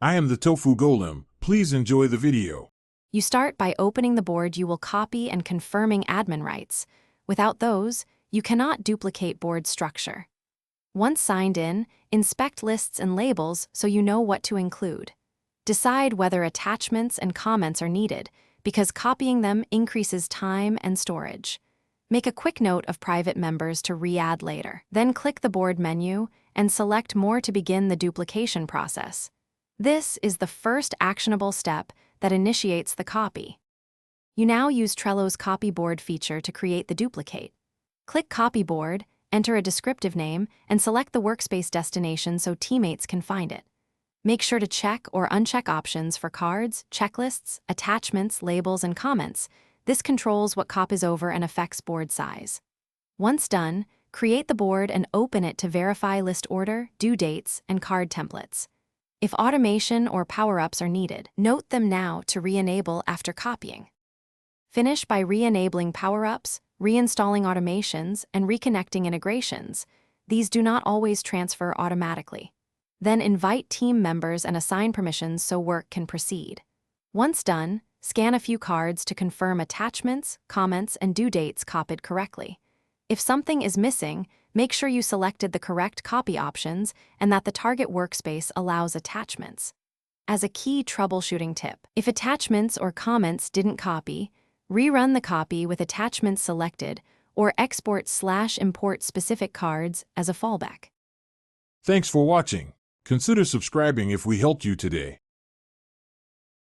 I am the Tofu Golem. Please enjoy the video. You start by opening the board you will copy and confirming admin rights. Without those, you cannot duplicate board structure. Once signed in, inspect lists and labels so you know what to include. Decide whether attachments and comments are needed, because copying them increases time and storage. Make a quick note of private members to re-add later. Then click the board menu and select More to begin the duplication process. This is the first actionable step that initiates the copy. You now use Trello's Copy Board feature to create the duplicate. Click Copy Board, enter a descriptive name, and select the workspace destination so teammates can find it. Make sure to check or uncheck options for cards, checklists, attachments, labels, and comments. This controls what copies over and affects board size. Once done, create the board and open it to verify list order, due dates, and card templates. If automation or power-ups are needed, note them now to re-enable after copying. Finish by re-enabling power-ups, reinstalling automations, and reconnecting integrations. These do not always transfer automatically. Then invite team members and assign permissions so work can proceed. Once done, scan a few cards to confirm attachments, comments, and due dates copied correctly. If something is missing, make sure you selected the correct copy options and that the target workspace allows attachments. As a key troubleshooting tip, if attachments or comments didn't copy, rerun the copy with attachments selected or export/import specific cards as a fallback. Thanks for watching. Consider subscribing if we helped you today.